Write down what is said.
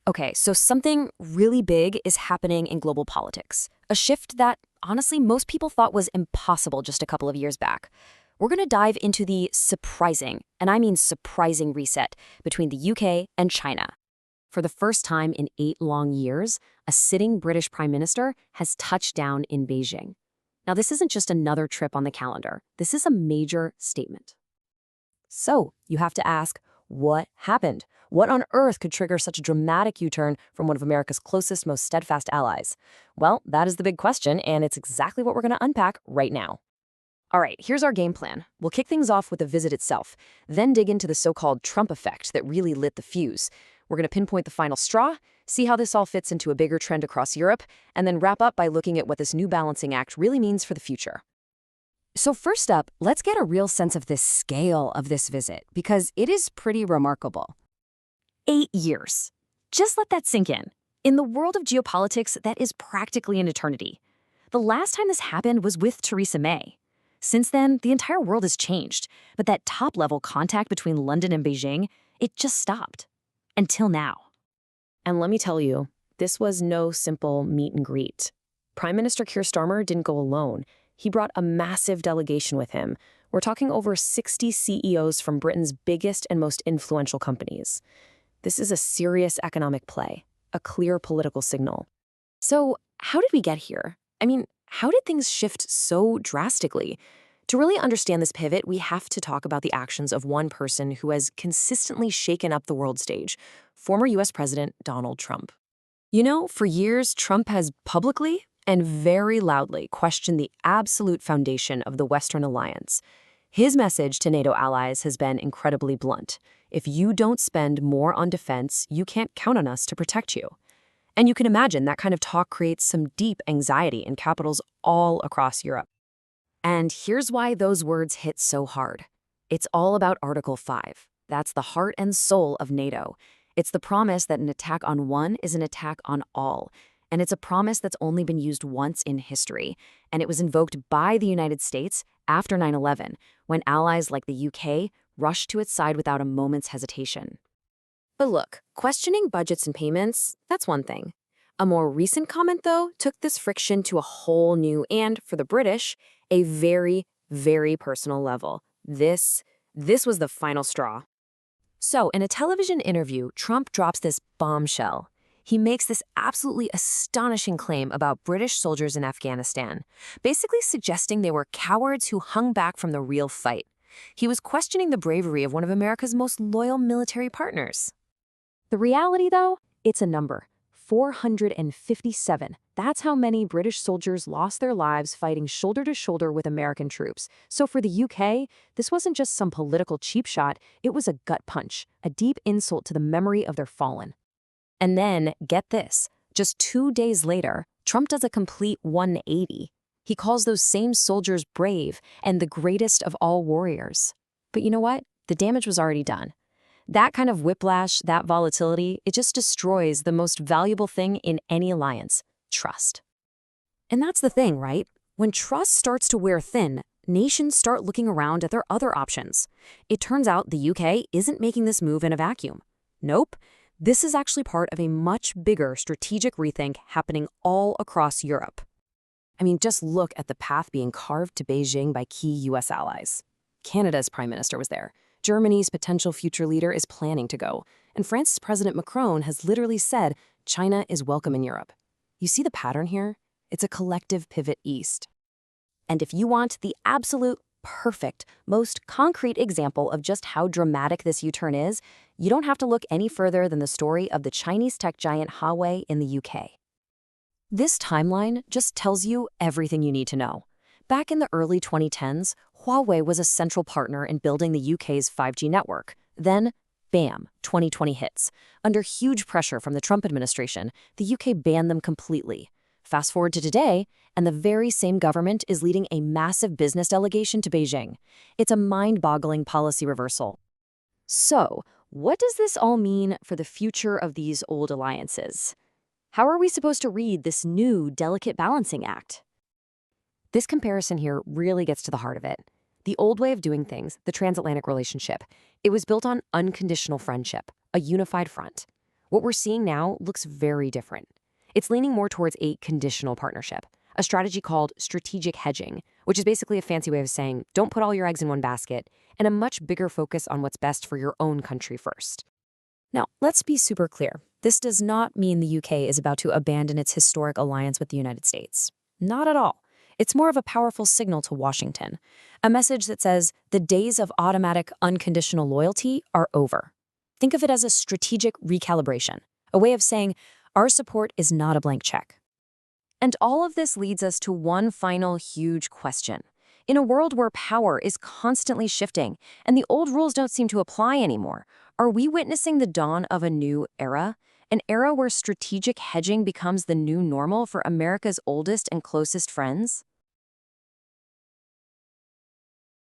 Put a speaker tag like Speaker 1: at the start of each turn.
Speaker 1: Okay, so something really big is happening in global politics. A shift that, honestly, most people thought was impossible just a couple of years back. We're going to dive into the surprising, and I mean surprising reset between the UK and China. For the first time in 8 long years, a sitting British Prime Minister has touched down in Beijing. Now, this isn't just another trip on the calendar. This is a major statement. So, you have to ask, what happened? What on earth could trigger such a dramatic U-turn from one of America's closest, most steadfast allies? Well, that is the big question, and it's exactly what we're going to unpack right now. All right, here's our game plan. We'll kick things off with the visit itself, then dig into the so-called Trump effect that really lit the fuse. We're going to pinpoint the final straw, see how this all fits into a bigger trend across Europe, and then wrap up by looking at what this new balancing act really means for the future. So first up, let's get a real sense of the scale of this visit, because it is pretty remarkable. 8 years. Just let that sink in. In the world of geopolitics, that is practically an eternity. The last time this happened was with Theresa May. Since then, the entire world has changed, but that top-level contact between London and Beijing, it just stopped. Until now. And let me tell you, this was no simple meet and greet. Prime Minister Keir Starmer didn't go alone. He brought a massive delegation with him. We're talking over 60 CEOs from Britain's biggest and most influential companies. This is a serious economic play, a clear political signal. So, how did we get here? I mean, how did things shift so drastically? To really understand this pivot, we have to talk about the actions of one person who has consistently shaken up the world stage, former US President Donald Trump. You know, for years, Trump has publicly and very loudly questioned the absolute foundation of the Western alliance. His message to NATO allies has been incredibly blunt. If you don't spend more on defense, you can't count on us to protect you. And you can imagine that kind of talk creates some deep anxiety in capitals all across Europe. And here's why those words hit so hard. It's all about Article 5. That's the heart and soul of NATO. It's the promise that an attack on one is an attack on all. And it's a promise that's only been used once in history. And it was invoked by the United States after 9/11, when allies like the UK rushed to its side without a moment's hesitation. But look, questioning budgets and payments, that's one thing. A more recent comment, though, took this friction to a whole new and, for the British, a very, very personal level. This was the final straw. So, in a television interview, Trump drops this bombshell. He makes this absolutely astonishing claim about British soldiers in Afghanistan, basically suggesting they were cowards who hung back from the real fight. He was questioning the bravery of one of America's most loyal military partners. The reality, though, it's a number. 457. That's how many British soldiers lost their lives fighting shoulder to shoulder with American troops. So for the UK, this wasn't just some political cheap shot, it was a gut punch, a deep insult to the memory of their fallen. And then, get this, just 2 days later, Trump does a complete 180. He calls those same soldiers brave and the greatest of all warriors. But you know what? The damage was already done. That kind of whiplash, that volatility, it just destroys the most valuable thing in any alliance, trust. And that's the thing, right? When trust starts to wear thin, nations start looking around at their other options. It turns out the UK isn't making this move in a vacuum. Nope. This is actually part of a much bigger strategic rethink happening all across Europe. I mean, just look at the path being carved to Beijing by key US allies. Canada's prime minister was there. Germany's potential future leader is planning to go. And France's President Macron has literally said China is welcome in Europe. You see the pattern here? It's a collective pivot east. And if you want the absolute perfect, most concrete example of just how dramatic this U-turn is, you don't have to look any further than the story of the Chinese tech giant Huawei in the UK. This timeline just tells you everything you need to know. Back in the early 2010s, Huawei was a central partner in building the UK's 5G network. Then, bam, 2020 hits. Under huge pressure from the Trump administration, the UK banned them completely. Fast forward to today, and the very same government is leading a massive business delegation to Beijing. It's a mind-boggling policy reversal. So, what does this all mean for the future of these old alliances? How are we supposed to read this new delicate balancing act? This comparison here really gets to the heart of it. The old way of doing things, the transatlantic relationship, it was built on unconditional friendship, a unified front. What we're seeing now looks very different. It's leaning more towards a conditional partnership, a strategy called strategic hedging, which is basically a fancy way of saying don't put all your eggs in one basket, and a much bigger focus on what's best for your own country first. Now, let's be super clear. This does not mean the UK is about to abandon its historic alliance with the United States. Not at all. It's more of a powerful signal to Washington, a message that says the days of automatic, unconditional loyalty are over. Think of it as a strategic recalibration, a way of saying our support is not a blank check. And all of this leads us to one final huge question. In a world where power is constantly shifting and the old rules don't seem to apply anymore, are we witnessing the dawn of a new era? An era where strategic hedging becomes the new normal for America's oldest and closest friends?